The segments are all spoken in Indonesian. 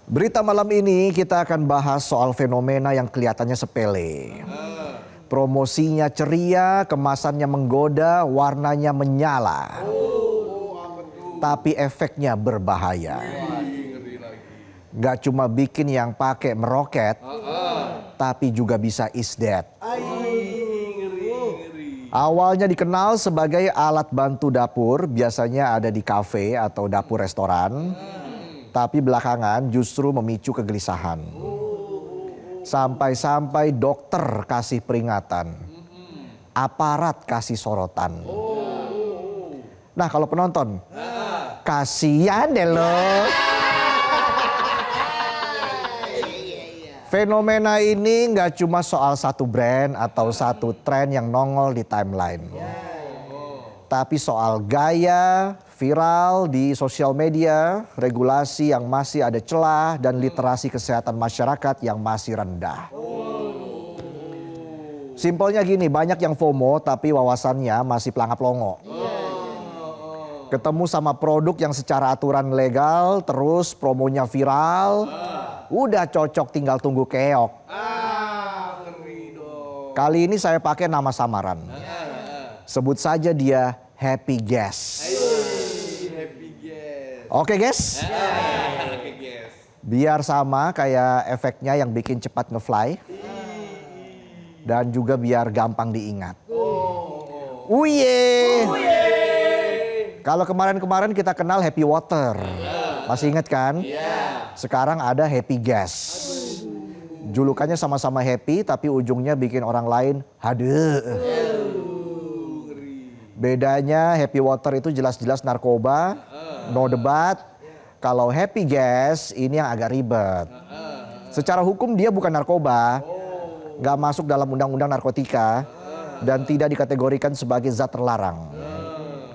Berita malam ini kita akan bahas soal fenomena yang kelihatannya sepele. Promosinya ceria, kemasannya menggoda, warnanya menyala. Tapi efeknya berbahaya. Gak cuma bikin yang pakai meroket, tapi juga bisa isdet. Awalnya dikenal sebagai alat bantu dapur, biasanya ada di kafe atau dapur restoran. Tapi belakangan justru memicu kegelisahan. Sampai-sampai dokter kasih peringatan. Aparat kasih sorotan. Nah kalau penonton, kasihan deh lo. Fenomena ini nggak cuma soal satu brand atau satu tren yang nongol di timeline. Tapi soal gaya, viral di sosial media, regulasi yang masih ada celah, dan literasi kesehatan masyarakat yang masih rendah. Simpelnya gini, banyak yang FOMO tapi wawasannya masih pelangap-longo. Ketemu sama produk yang secara aturan legal, terus promonya viral, udah cocok tinggal tunggu keok. Kali ini saya pakai nama samaran. Sebut saja dia Happy Gas. Oke guys? Biar sama kayak efeknya yang bikin cepat ngefly. Dan juga biar gampang diingat. Uye. Kalau kemarin-kemarin kita kenal Happy Water. Masih ingat kan? Sekarang ada Happy Gas. Julukannya sama-sama happy tapi ujungnya bikin orang lain hadeh. Bedanya Happy Water itu jelas-jelas narkoba, no debat. Kalau Happy Gas ini yang agak ribet. Secara hukum dia bukan narkoba, gak masuk dalam undang-undang narkotika, dan tidak dikategorikan sebagai zat terlarang.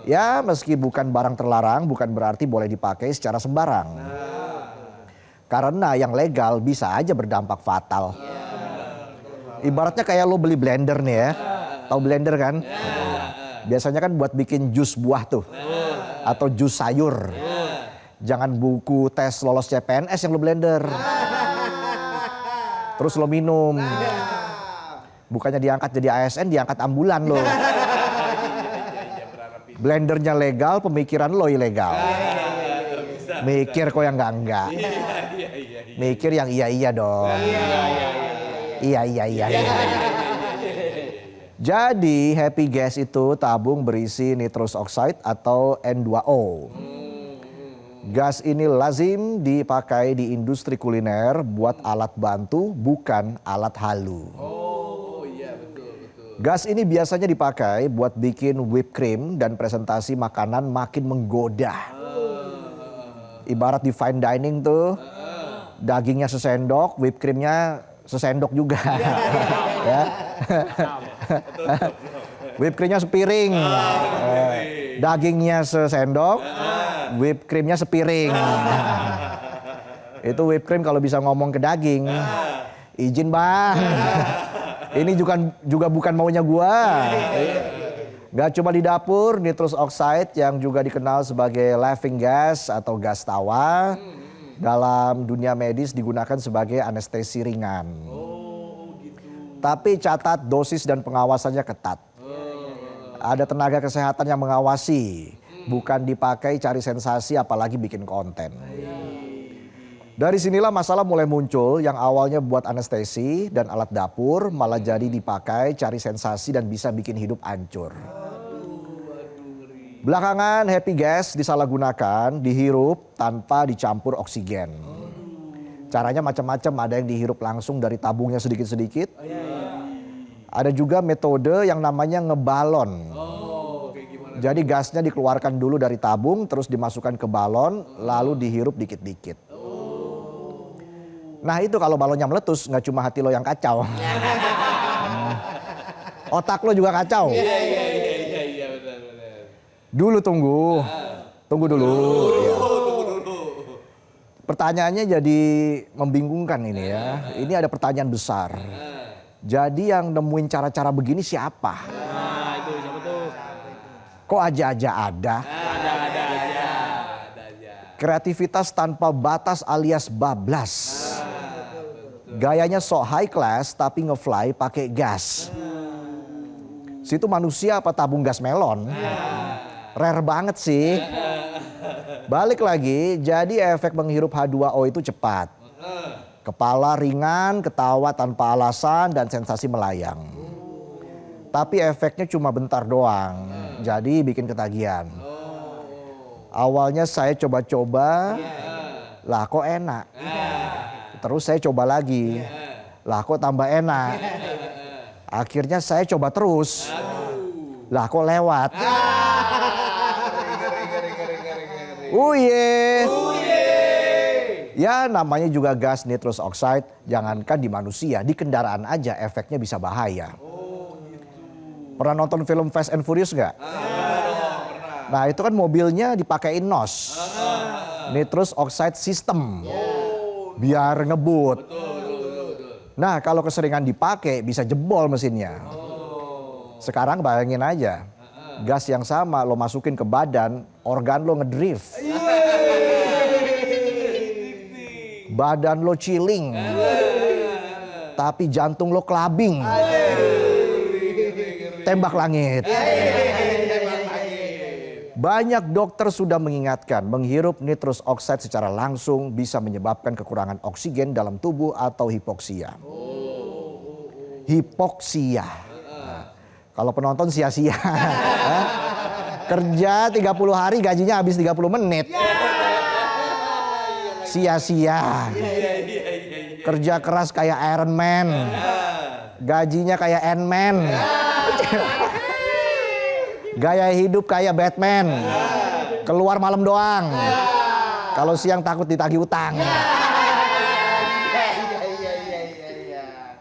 Ya meski bukan barang terlarang bukan berarti boleh dipakai secara sembarang. Karena yang legal bisa aja berdampak fatal. Ibaratnya kayak lo beli blender nih ya, tahu blender kan? Biasanya kan buat bikin jus buah tuh, atau jus sayur. Jangan buku tes lolos CPNS yang lo blender. Terus lo minum. Bukannya diangkat jadi ASN, diangkat ambulan lo. Blendernya legal, pemikiran lo ilegal. Mikir kok yang enggak. Mikir yang iya dong. Iya. Jadi Happy Gas itu tabung berisi nitrous oxide atau N2O. Gas ini lazim dipakai di industri kuliner buat alat bantu, bukan alat halu. Gas ini biasanya dipakai buat bikin whipped cream dan presentasi makanan makin menggoda. Ibarat di fine dining tuh, dagingnya sesendok, whipped creamnya sesendok juga. Ya. Whipped creamnya sepiring, dagingnya sesendok, whipped creamnya sepiring. Itu whipped cream kalau bisa ngomong ke daging, izin bang, ini juga bukan maunya gua. Gak cuma di dapur, nitrous oxide yang juga dikenal sebagai laughing gas atau gas tawa, dalam dunia medis digunakan sebagai anestesi ringan. Tapi catat dosis dan pengawasannya ketat. Ada tenaga kesehatan yang mengawasi, bukan dipakai cari sensasi apalagi bikin konten. Dari sinilah masalah mulai muncul, yang awalnya buat anestesi dan alat dapur malah jadi dipakai cari sensasi dan bisa bikin hidup hancur. Belakangan Happy Gas disalahgunakan, dihirup tanpa dicampur oksigen. Caranya macam-macam, ada yang dihirup langsung dari tabungnya sedikit-sedikit. Ada juga metode yang namanya ngebalon. Jadi gasnya dikeluarkan dulu dari tabung, terus dimasukkan ke balon, lalu dihirup dikit-dikit. Nah itu kalau balonnya meletus, nggak cuma hati lo yang kacau. Otak lo juga kacau. Iya benar. Dulu tunggu dulu. Ya. Pertanyaannya jadi membingungkan ini ya. Ini ada pertanyaan besar. Jadi yang nemuin cara-cara begini siapa? Nah itu siapa tuh? Kok aja-aja ada? Ada aja. Kreativitas tanpa batas alias bablas. Gayanya sok high class tapi ngefly pakai gas. Situ manusia apa tabung gas melon? Rare banget sih. Balik lagi, jadi efek menghirup H2O itu cepat. Kepala ringan, ketawa tanpa alasan, dan sensasi melayang. Tapi efeknya cuma bentar doang, jadi bikin ketagihan. Awalnya saya coba-coba, lah kok enak. Terus saya coba lagi, lah kok tambah enak. Akhirnya saya coba terus, lah kok lewat. Uye. Ya namanya juga gas nitrous oxide, jangankan di manusia, di kendaraan aja efeknya bisa bahaya. Pernah nonton film Fast and Furious nggak? Nah itu kan mobilnya dipakein NOS, nitrous oxide system, biar ngebut. Nah kalau keseringan dipakai bisa jebol mesinnya. Sekarang bayangin aja, gas yang sama lo masukin ke badan, organ lo ngedrift. Badan lo chilling, tapi jantung lo clubbing. Tembak langit. Banyak dokter sudah mengingatkan menghirup nitrous oxide secara langsung bisa menyebabkan kekurangan oksigen dalam tubuh atau hipoksia. Hipoksia. Nah, kalau penonton sia-sia. Kerja 30 hari gajinya habis 30 menit. Sia-sia. Kerja keras kayak Iron Man. Gajinya kayak Ant-Man. Gaya hidup kayak Batman. Keluar malam doang. Kalau siang takut ditagih utang.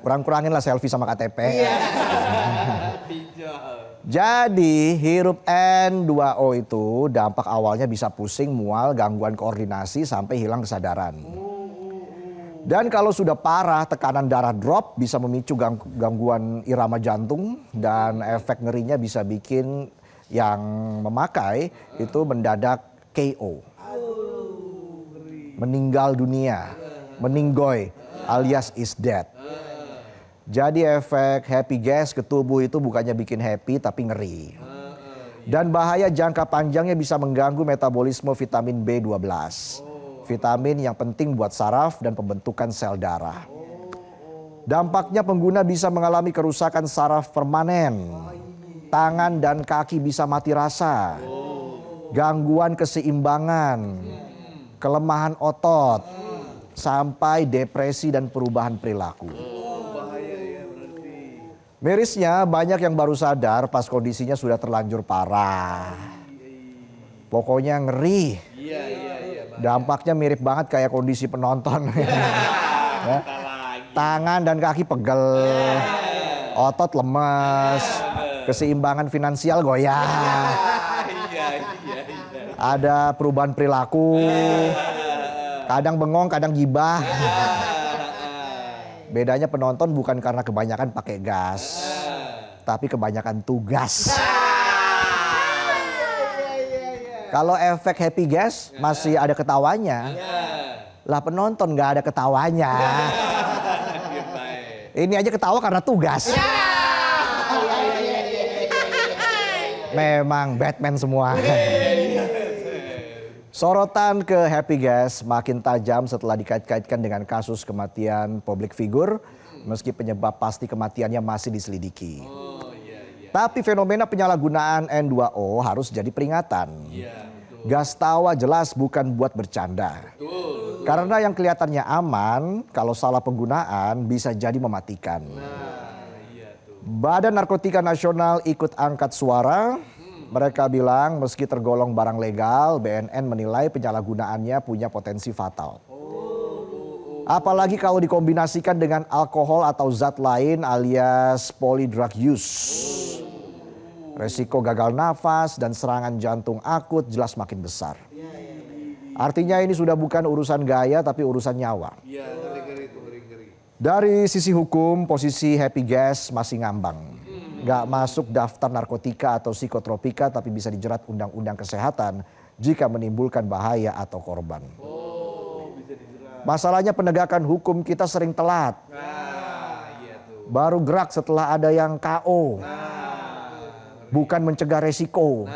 Kurang-kurangin lah selfie sama KTP. Jadi hirup N2O itu dampak awalnya bisa pusing, mual, gangguan koordinasi sampai hilang kesadaran. Dan kalau sudah parah, tekanan darah drop, bisa memicu gangguan irama jantung, dan efek ngerinya bisa bikin yang memakai itu mendadak KO. Meninggal dunia, meninggoy alias is dead. Jadi efek happy gas ke tubuh itu bukannya bikin happy tapi ngeri. Dan bahaya jangka panjangnya bisa mengganggu metabolisme vitamin B12. Vitamin yang penting buat saraf dan pembentukan sel darah. Dampaknya pengguna bisa mengalami kerusakan saraf permanen. Tangan dan kaki bisa mati rasa. Gangguan keseimbangan. Kelemahan otot. Sampai depresi dan perubahan perilaku. Mirisnya banyak yang baru sadar pas kondisinya sudah terlanjur parah. Pokoknya ngeri. Dampaknya mirip banget kayak kondisi penonton. Ya. Tangan dan kaki pegel, otot lemes, keseimbangan finansial goyah. Ada perubahan perilaku, kadang bengong, kadang gibah. Bedanya penonton bukan karena kebanyakan pakai gas, tapi kebanyakan tugas. Kalau efek happy gas masih ada ketawanya, lah penonton nggak ada ketawanya. Ini aja ketawa karena tugas. Memang Batman semua. Sorotan ke happy gas makin tajam setelah dikait-kaitkan dengan kasus kematian publik figur, meski penyebab pasti kematiannya masih diselidiki. Tapi fenomena penyalahgunaan N2O harus jadi peringatan. Gas tawa jelas bukan buat bercanda. Karena yang kelihatannya aman, kalau salah penggunaan bisa jadi mematikan. Badan Narkotika Nasional ikut angkat suara. Mereka bilang meski tergolong barang legal, BNN menilai penyalahgunaannya punya potensi fatal. Apalagi kalau dikombinasikan dengan alkohol atau zat lain alias polydrug use. Resiko gagal nafas dan serangan jantung akut jelas makin besar. Artinya ini sudah bukan urusan gaya tapi urusan nyawa. Dari sisi hukum, posisi happy gas masih ngambang. Nggak masuk daftar narkotika atau psikotropika tapi bisa dijerat undang-undang kesehatan jika menimbulkan bahaya atau korban. Masalahnya penegakan hukum kita sering telat. Baru gerak setelah ada yang KO. Bukan mencegah resiko.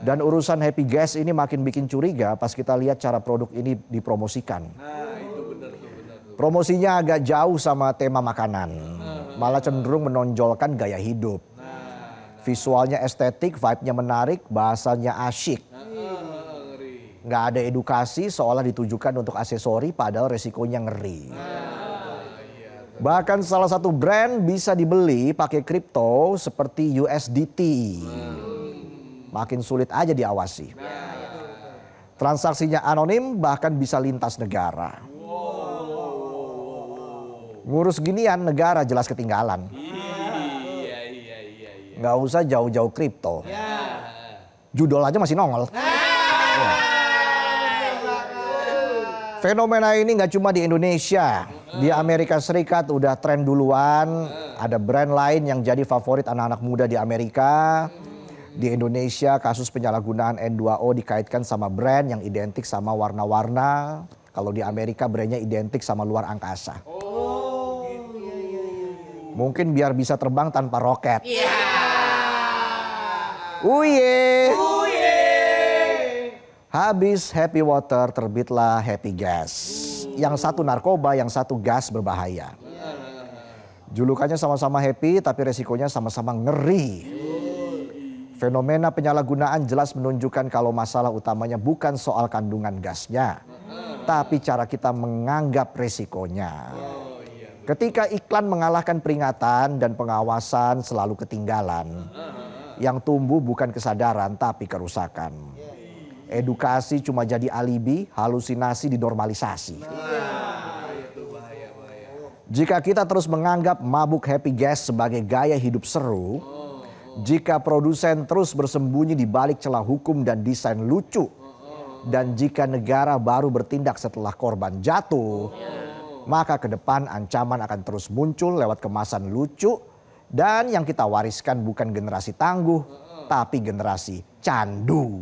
Dan urusan Happy Gas ini makin bikin curiga pas kita lihat cara produk ini dipromosikan. Promosinya agak jauh sama tema makanan. Malah cenderung menonjolkan gaya hidup. Visualnya estetik, vibe-nya menarik, bahasanya asyik. Nggak ada edukasi seolah ditujukan untuk aksesori padahal resikonya ngeri. Bahkan salah satu brand bisa dibeli pakai kripto seperti USDT. Makin sulit aja diawasi. Transaksinya anonim bahkan bisa lintas negara. Ngurus ginian negara jelas ketinggalan. Nggak usah jauh-jauh kripto. Judol aja masih nongol. Fenomena ini nggak cuma di Indonesia. Di Amerika Serikat udah tren duluan. Ada brand lain yang jadi favorit anak-anak muda di Amerika. Di Indonesia kasus penyalahgunaan N2O dikaitkan sama brand yang identik sama warna-warna. Kalau di Amerika brandnya identik sama luar angkasa. Mungkin biar bisa terbang tanpa roket. Uye. Habis Happy Water terbitlah Happy Gas. Yang satu narkoba, yang satu gas berbahaya. Julukannya sama-sama happy tapi resikonya sama-sama ngeri. Fenomena penyalahgunaan jelas menunjukkan kalau masalah utamanya bukan soal kandungan gasnya, tapi cara kita menganggap resikonya. Ketika iklan mengalahkan peringatan dan pengawasan selalu ketinggalan, yang tumbuh bukan kesadaran tapi kerusakan. Edukasi cuma jadi alibi, halusinasi dinormalisasi. Jika kita terus menganggap mabuk Happy Gas sebagai gaya hidup seru, jika produsen terus bersembunyi di balik celah hukum dan desain lucu, dan jika negara baru bertindak setelah korban jatuh, maka ke depan ancaman akan terus muncul lewat kemasan lucu, dan yang kita wariskan bukan generasi tangguh, tapi generasi candu.